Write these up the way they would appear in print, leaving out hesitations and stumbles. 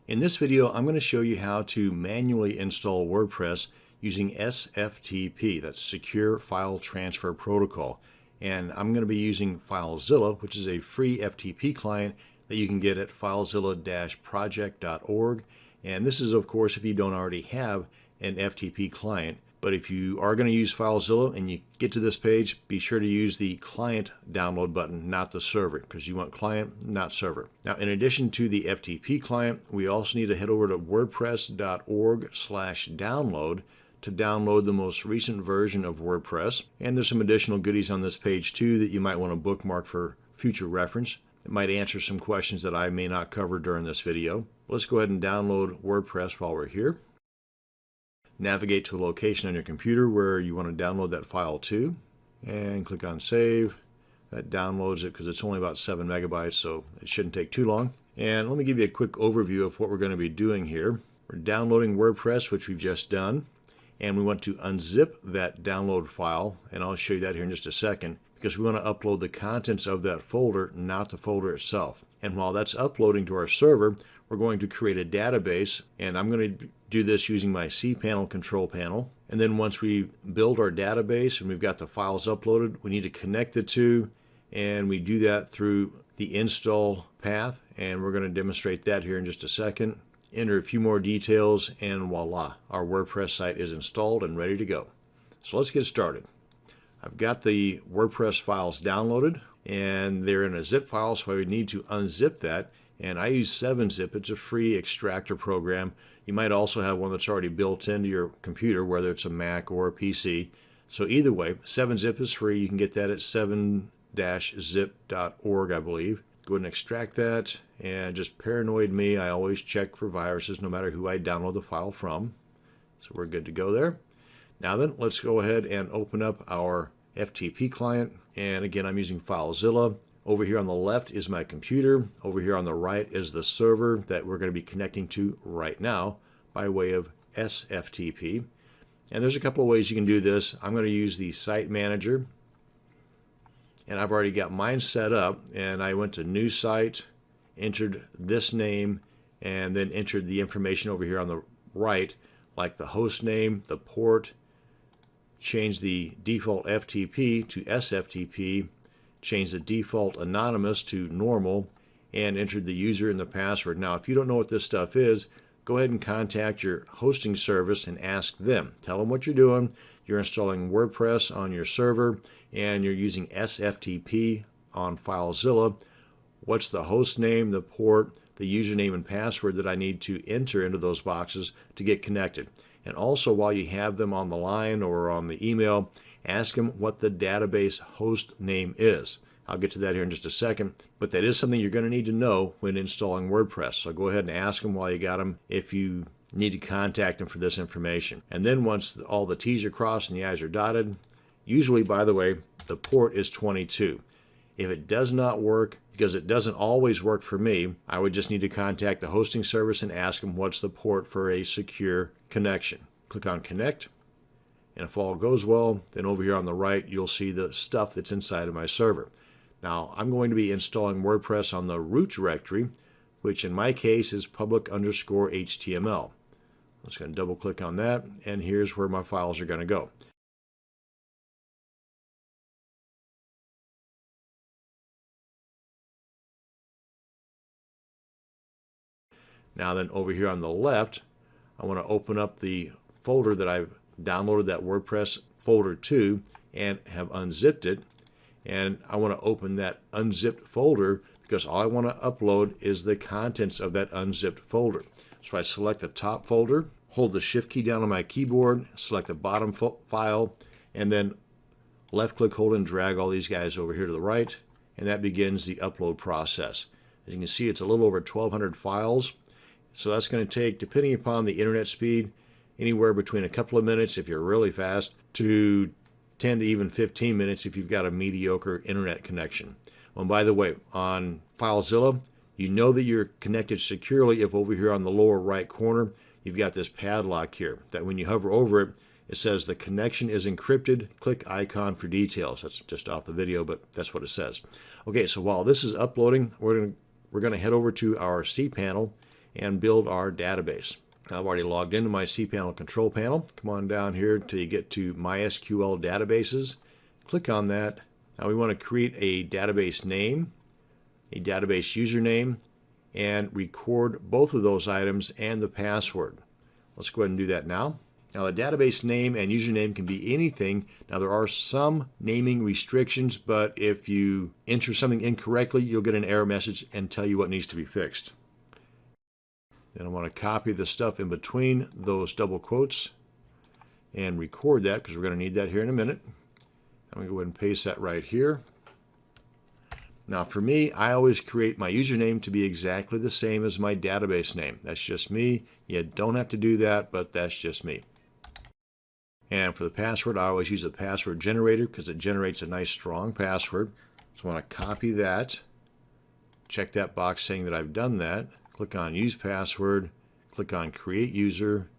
In this video, I'm going to show you how to manually install WordPress using SFTP, that's Secure File Transfer Protocol. And I'm going to be using FileZilla, which is a free FTP client that you can get at filezilla-project.org. And this is, of course, if you don't already have an FTP client. But if you are going to use FileZilla and you get to this page, be sure to use the client download button, not the server, because you want client, not server. Now, in addition to the FTP client, we also need to head over to wordpress.org/download to download the most recent version of WordPress. And there's some additional goodies on this page too that you might want to bookmark for future reference. It might answer some questions that I may not cover during this video. Let's go ahead and download WordPress while we're here. Navigate to a location on your computer where you want to download that file to, and click on Save. That downloads it because it's only about 7 megabytes, so it shouldn't take too long. And let me give you a quick overview of what we're going to be doing here. We're downloading WordPress, which we've just done, and we want to unzip that download file, and I'll show you that here in just a second, because we want to upload the contents of that folder, not the folder itself. And while that's uploading to our server, we're going to create a database, and I'm going to do this using my cPanel control panel. And then once we build our database and we've got the files uploaded, we need to connect the two, and we do that through the install path, and we're going to demonstrate that here in just a second. Enter a few more details, and voila, our WordPress site is installed and ready to go. So let's get started. I've got the WordPress files downloaded, and they're in a zip file, so I would need to unzip that. And I use 7-Zip. It's a free extractor program. You might also have one that's already built into your computer, whether it's a Mac or a PC. So either way, 7-Zip is free. You can get that at 7-zip.org, I believe. Go ahead and extract that. And just paranoid me, I always check for viruses no matter who I download the file from. So we're good to go there. Now then, let's go ahead and open up our FTP client. And again, I'm using FileZilla. Over here on the left is my computer. Over here on the right is the server that we're going to be connecting to right now by way of SFTP. And there's a couple of ways you can do this. I'm going to use the site manager. And I've already got mine set up. And I went to New Site, entered this name, and then entered the information over here on the right, like the host name, the port, change the default FTP to SFTP, change the default anonymous to normal, and entered the user and the password. Now, if you don't know what this stuff is, go ahead and contact your hosting service and ask them. Tell them what you're doing. You're installing WordPress on your server, and you're using SFTP on FileZilla. What's the host name, the port, the username and password that I need to enter into those boxes to get connected? And also, while you have them on the line or on the email, ask them what the database host name is. I'll get to that here in just a second, but that is something you're going to need to know when installing WordPress. So go ahead and ask them while you got them if you need to contact them for this information. And then once all the T's are crossed and the I's are dotted, usually, by the way, the port is 22. If it does not work, because it doesn't always work for me, I would just need to contact the hosting service and ask them what's the port for a secure connection. Click on Connect. And if all goes well, then over here on the right, you'll see the stuff that's inside of my server. Now, I'm going to be installing WordPress on the root directory, which in my case is public_HTML. I'm just going to double click on that, and here's where my files are going to go. Now then, over here on the left, I want to open up the folder that I've downloaded that WordPress folder to and have unzipped it. And I want to open that unzipped folder because all I want to upload is the contents of that unzipped folder. So I select the top folder, hold the Shift key down on my keyboard, select the bottom file, and then left click, hold, and drag all these guys over here to the right, and that begins the upload process. As you can see, it's a little over 1,200 files. So that's going to take, depending upon the internet speed, anywhere between a couple of minutes if you're really fast to 10 to even 15 minutes if you've got a mediocre internet connection. Well, by the way, on FileZilla, you know that you're connected securely if over here on the lower right corner, you've got this padlock here that when you hover over it, it says the connection is encrypted. Click icon for details. That's just off the video, but that's what it says. Okay, so while this is uploading, we're going to head over to our cPanel and build our database. Now, I've already logged into my cPanel control panel. Come on down here till you get to MySQL databases. Click on that. Now we want to create a database name, a database username, and record both of those items and the password. Let's go ahead and do that now. Now the database name and username can be anything. Now there are some naming restrictions, but if you enter something incorrectly, you'll get an error message and tell you what needs to be fixed. Then I want to copy the stuff in between those double quotes and record that because we're going to need that here in a minute. I'm going to go ahead and paste that right here. Now for me, I always create my username to be exactly the same as my database name. That's just me. You don't have to do that, but that's just me. And for the password, I always use a password generator because it generates a nice strong password. So I want to copy that, check that box saying that I've done that, click on Use Password, click on Create User,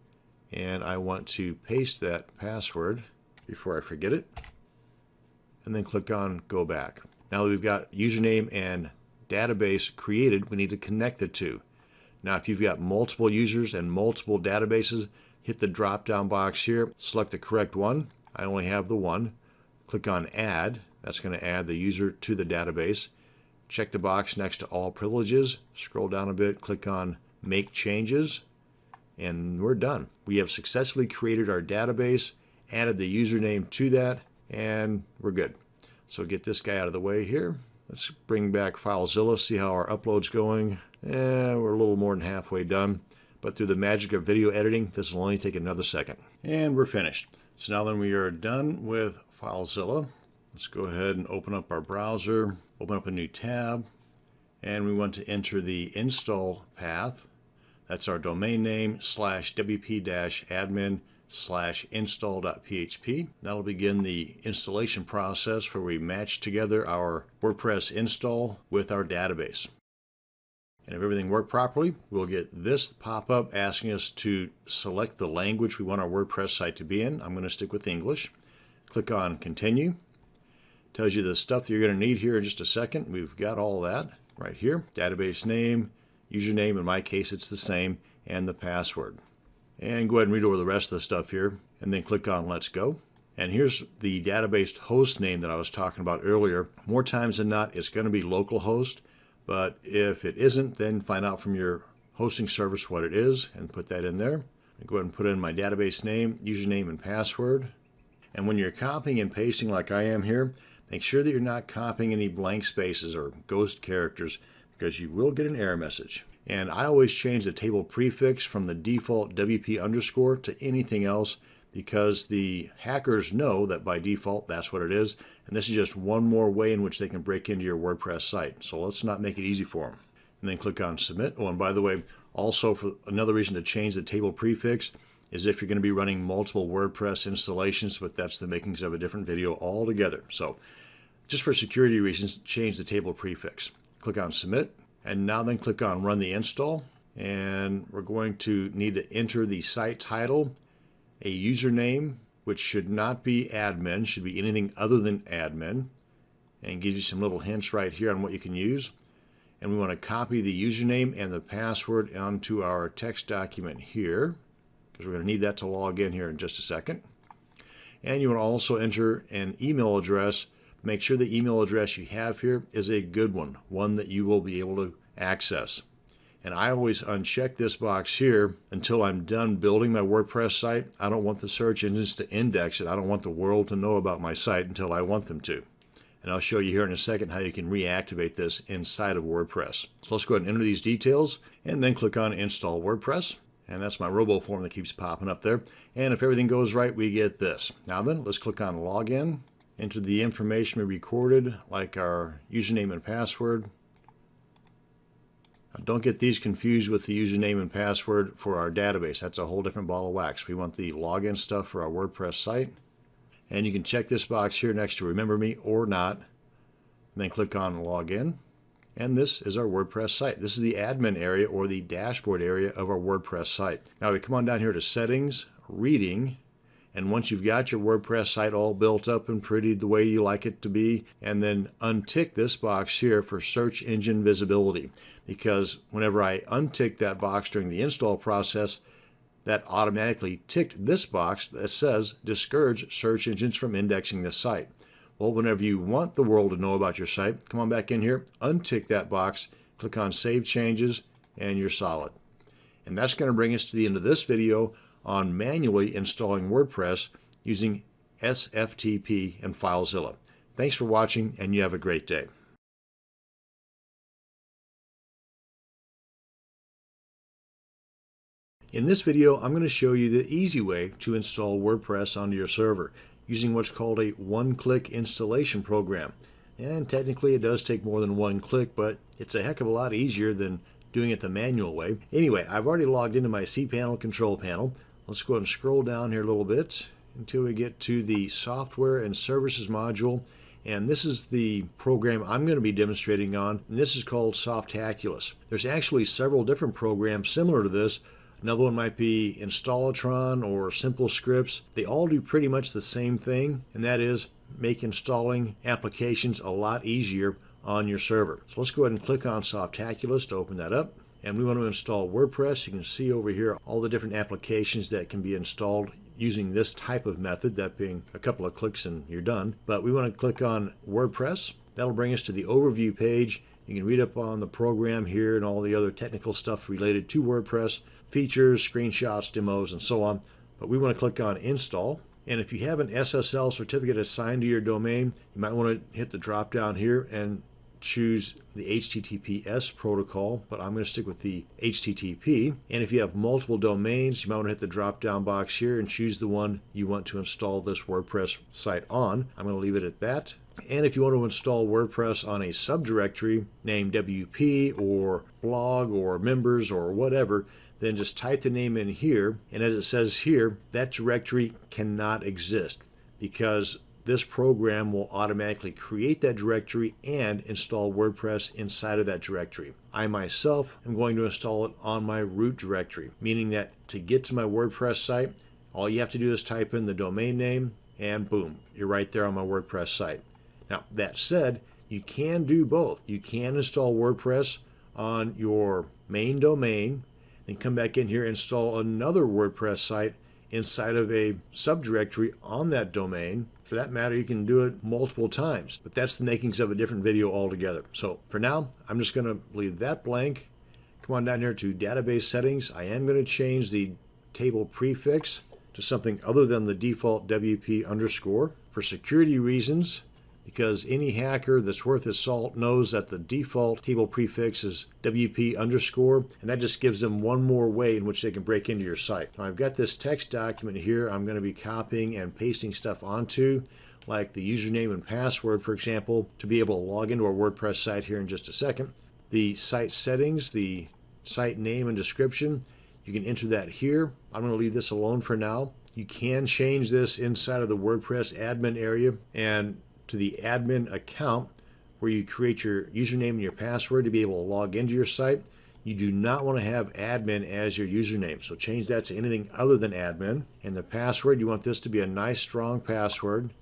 and I want to paste that password before I forget it, and then click on Go Back. Now that we've got username and database created, we need to connect the two. Now if you've got multiple users and multiple databases, hit the drop down box here, select the correct one. I only have the one. Click on Add. That's going to add the user to the database. Check the box next to All Privileges. Scroll down a bit, click on Make Changes, and we're done. We have successfully created our database, added the username to that, and we're good. So get this guy out of the way here. Let's bring back FileZilla, see how our upload's going. We're a little more than halfway done, but through the magic of video editing, this will only take another second. And we're finished. So now that we are done with FileZilla, let's go ahead and open up our browser, open up a new tab, and we want to enter the install path. That's our domain name /wp-admin/install.php. That'll begin the installation process where we match together our WordPress install with our database. And if everything worked properly, we'll get this pop-up asking us to select the language we want our WordPress site to be in. I'm going to stick with English. Click on Continue. Tells you the stuff that you're going to need here in just a second. We've got all that right here. Database name, username, in my case it's the same, and the password. And go ahead and read over the rest of the stuff here, and then click on Let's Go. And here's the database host name that I was talking about earlier. More times than not, it's going to be localhost, but if it isn't, then find out from your hosting service what it is and put that in there. Go ahead and put in my database name, username, and password. And when you're copying and pasting like I am here, make sure that you're not copying any blank spaces or ghost characters because you will get an error message. And I always change the table prefix from the default WP underscore to anything else because the hackers know that by default that's what it is. And this is just one more way in which they can break into your WordPress site. So let's not make it easy for them. And then click on Submit. Oh, and by the way, also for another reason to change the table prefix is if you're going to be running multiple WordPress installations, but that's the makings of a different video altogether. So just for security reasons, change the table prefix. Click on Submit, and now then click on Run the Install, and we're going to need to enter the site title, a username, which should not be admin, should be anything other than admin, and gives you some little hints right here on what you can use. And we want to copy the username and the password onto our text document here, because we're going to need that to log in here in just a second. And you want to also enter an email address. Make sure the email address you have here is a good one that you will be able to access. And I always uncheck this box here until I'm done building my WordPress site. I don't want the search engines to index it. I don't want the world to know about my site until I want them to. And I'll show you here in a second how you can reactivate this inside of WordPress. So let's go ahead and enter these details and then click on Install WordPress. And that's my robo form that keeps popping up there. And if everything goes right, we get this. Now then, let's click on Login. Enter the information we recorded, like our username and password. Now, don't get these confused with the username and password for our database. That's a whole different ball of wax. We want the login stuff for our WordPress site. And you can check this box here next to Remember Me or not. And then click on Login. And this is our WordPress site. This is the admin area or the dashboard area of our WordPress site. Now we come on down here to Settings, Reading, And once you've got your WordPress site all built up and prettied the way you like it to be, and then untick this box here for search engine visibility. Because whenever I untick that box during the install process, that automatically ticked this box that says discourage search engines from indexing this site. Well, whenever you want the world to know about your site, come on back in here, untick that box, click on Save Changes, and you're solid. And that's going to bring us to the end of this video on manually installing WordPress using SFTP and FileZilla. Thanks for watching, and you have a great day. In this video, I'm going to show you the easy way to install WordPress onto your server using what's called a one-click installation program. And technically it does take more than one click, but it's a heck of a lot easier than doing it the manual way. Anyway, I've already logged into my cPanel control panel. Let's go ahead and scroll down here a little bit until we get to the Software and Services module. And this is the program I'm going to be demonstrating on, and this is called Softaculous. There's actually several different programs similar to this. Another one might be Installatron or Simple Scripts. They all do pretty much the same thing, and that is make installing applications a lot easier on your server. So let's go ahead and click on Softaculous to open that up. And we want to install WordPress. You can see over here all the different applications that can be installed using this type of method, that being a couple of clicks and you're done. But we want to click on WordPress. That'll bring us to the overview page. You can read up on the program here and all the other technical stuff related to WordPress, features, screenshots, demos, and so on. But we want to click on Install. And if you have an SSL certificate assigned to your domain, you might want to hit the drop down here and choose the HTTPS protocol, but I'm going to stick with the HTTP. And if you have multiple domains, you might want to hit the drop down box here and choose the one you want to install this WordPress site on. I'm going to leave it at that. And if you want to install WordPress on a subdirectory named WP or blog or members or whatever, then just type the name in here. And as it says here, that directory cannot exist because this program will automatically create that directory and install WordPress inside of that directory. I myself am going to install it on my root directory, meaning that to get to my WordPress site, all you have to do is type in the domain name and boom, you're right there on my WordPress site. Now, that said, you can do both. You can install WordPress on your main domain, then come back in here and install another WordPress site inside of a subdirectory on that domain. For that matter, you can do it multiple times, but that's the makings of a different video altogether. So for now, I'm just going to leave that blank. Come on down here to database settings. I am going to change the table prefix to something other than the default WP underscore for security reasons, because any hacker that's worth his salt knows that the default table prefix is WP underscore, and that just gives them one more way in which they can break into your site. Now I've got this text document here I'm going to be copying and pasting stuff onto, like the username and password, for example, to be able to log into our WordPress site here in just a second. The site settings, the site name and description, you can enter that here. I'm going to leave this alone for now. You can change this inside of the WordPress admin area and to the admin account where you create your username and your password to be able to log into your site. You do not want to have admin as your username, so change that to anything other than admin. And the password, you want this to be a nice strong password.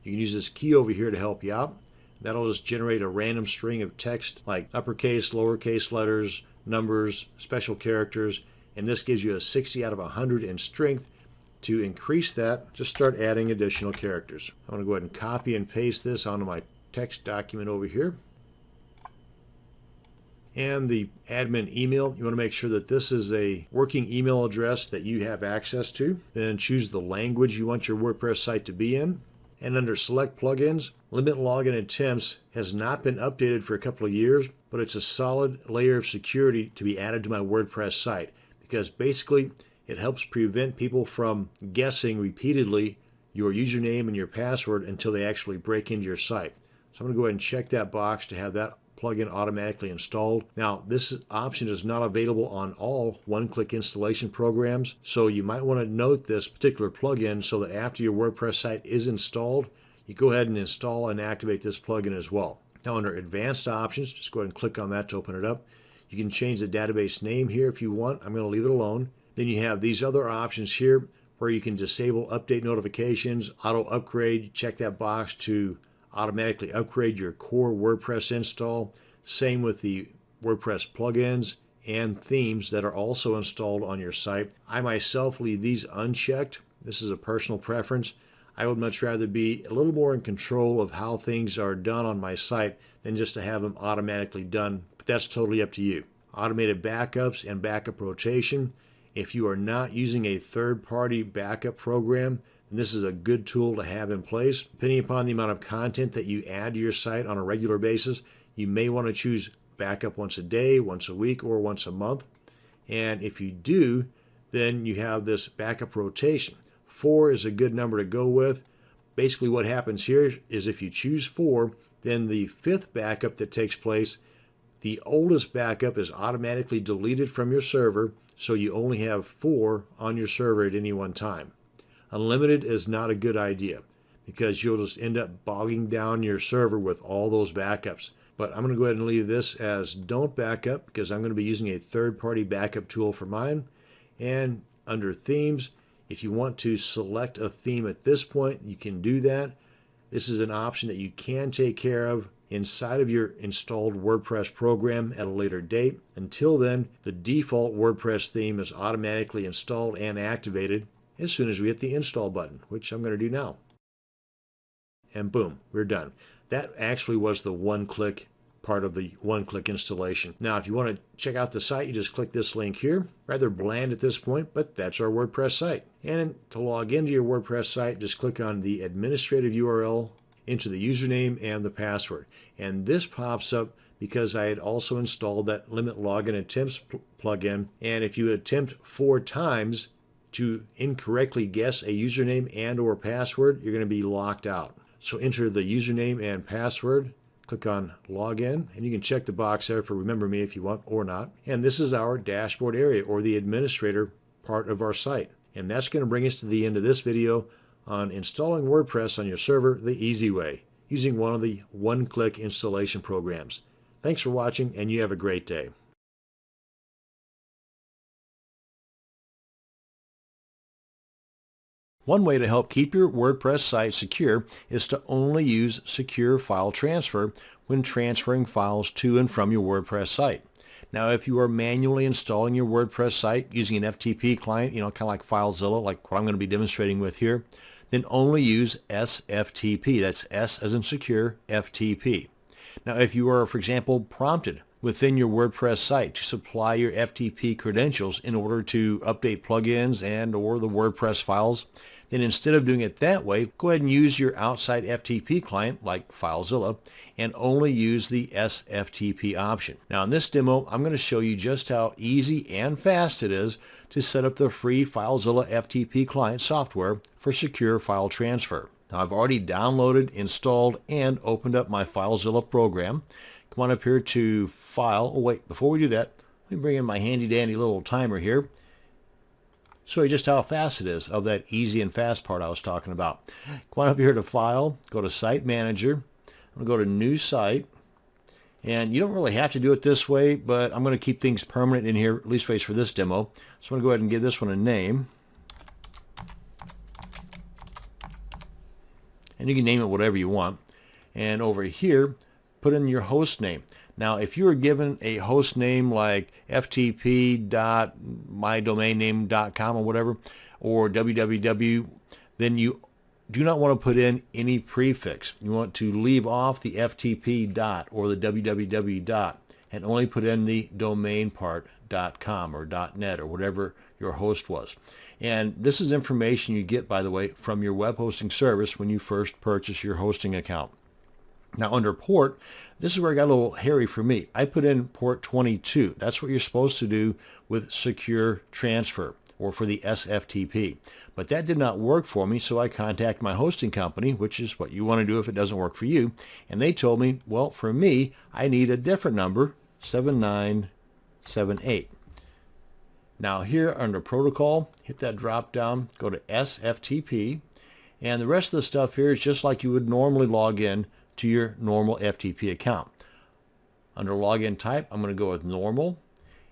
You can use this key over here to help you out. That'll just generate a random string of text like uppercase, lowercase letters, numbers, special characters, and this gives you a 60 out of 100 in strength. To increase that, just start adding additional characters. I'm going to go ahead and copy and paste this onto my text document over here. And the admin email, you want to make sure that this is a working email address that you have access to. Then choose the language you want your WordPress site to be in. And under Select Plugins, Limit Login Attempts has not been updated for a couple of years, but it's a solid layer of security to be added to my WordPress site, because basically it helps prevent people from guessing repeatedly your username and your password until they actually break into your site. So I'm going to go ahead and check that box to have that plugin automatically installed. Now, this option is not available on all one-click installation programs, so you might want to note this particular plugin so that after your WordPress site is installed, you go ahead and install and activate this plugin as well. Now, under Advanced Options, just go ahead and click on that to open it up. You can change the database name here if you want. I'm going to leave it alone. Then you have these other options here where you can disable update notifications, auto upgrade. Check that box to automatically upgrade your core WordPress install. Same with the WordPress plugins and themes that are also installed on your site. I myself leave these unchecked. This is a personal preference. I would much rather be a little more in control of how things are done on my site than just to have them automatically done, but that's totally up to you. Automated backups and backup rotation. If you are not using a third-party backup program, then this is a good tool to have in place. Depending upon the amount of content that you add to your site on a regular basis, you may want to choose backup once a day, once a week, or once a month. And if you do, then you have this backup rotation. 4 is a good number to go with. Basically what happens here is if you choose 4, then the 5th backup that takes place, the oldest backup is automatically deleted from your server, so you only have 4 on your server at any one time. Unlimited is not a good idea because you'll just end up bogging down your server with all those backups. But I'm going to go ahead and leave this as don't backup because I'm going to be using a third-party backup tool for mine. And under themes, if you want to select a theme at this point, you can do that. This is an option that you can take care of inside of your installed WordPress program at a later date. Until then, the default WordPress theme is automatically installed and activated as soon as we hit the install button, which I'm going to do now. And boom, we're done. That actually was the one-click part of the one-click installation. Now, if you want to check out the site, you just click this link here. Rather bland at this point, but that's our WordPress site. And to log into your WordPress site, just click on the administrative URL, into the username and the password. And this pops up because I had also installed that limit login attempts plugin. And if you attempt 4 times to incorrectly guess a username and or password, you're going to be locked out. So enter the username and password, click on login, and you can check the box there for remember me if you want or not. And this is our dashboard area or the administrator part of our site. And that's going to bring us to the end of this video on installing WordPress on your server the easy way using one of the one-click installation programs. Thanks for watching and you have a great day. One way to help keep your WordPress site secure is to only use secure file transfer when transferring files to and from your WordPress site. Now, if you are manually installing your WordPress site using an FTP client, kind of like FileZilla, like what I'm going to be demonstrating with here, then only use SFTP. That's S as in secure, FTP. Now, if you are, for example, prompted within your WordPress site to supply your FTP credentials in order to update plugins and or the WordPress files, then instead of doing it that way, go ahead and use your outside FTP client like FileZilla and only use the SFTP option. Now in this demo, I'm going to show you just how easy and fast it is to set up the free FileZilla FTP client software for secure file transfer. Now I've already downloaded, installed, and opened up my FileZilla program. Come on up here to File. Oh wait, before we do that, let me bring in my handy dandy little timer here. Show you just how fast it is of that easy and fast part I was talking about. Come on up here to File, go to Site Manager. I'm going to go to New Site. And you don't really have to do it this way, but I'm going to keep things permanent in here, at least for this demo. So I'm going to go ahead and give this one a name. And you can name it whatever you want. And over here, put in your host name. Now, if you were given a host name like ftp.mydomainname.com or whatever, or www, then you do not want to put in any prefix. You want to leave off the ftp dot or the www dot and only put in the domain part .com or .net or whatever your host was. And this is information you get, by the way, from your web hosting service when you first purchase your hosting account. Now under port, this is where it got a little hairy for me. I put in port 22. That's what you're supposed to do with secure transfer or for the SFTP. But that did not work for me, so I contacted my hosting company, which is what you want to do if it doesn't work for you. And they told me, well, for me, I need a different number, 7978. Now here under protocol, hit that drop down, go to SFTP, and the rest of the stuff here is just like you would normally log in to your normal FTP account. Under login type, I'm going to go with normal,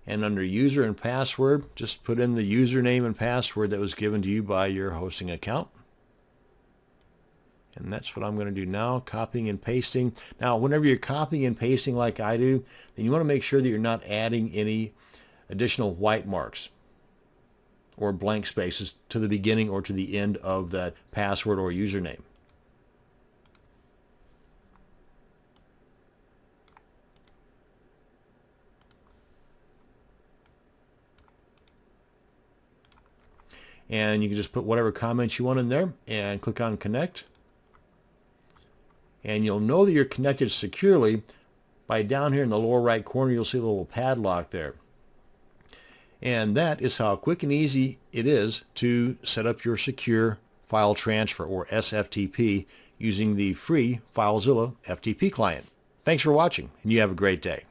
And under user and password, just put in the username and password that was given to you by your hosting account. And that's what I'm going to do now, copying and pasting. Now, whenever you're copying and pasting like I do, then you want to make sure that you're not adding any additional white marks or blank spaces to the beginning or to the end of that password or username. And you can just put whatever comments you want in there and click on connect. And you'll know that you're connected securely by down here in the lower right corner, you'll see a little padlock there. And that is how quick and easy it is to set up your secure file transfer, or SFTP, using the free FileZilla FTP client. Thanks for watching, and you have a great day.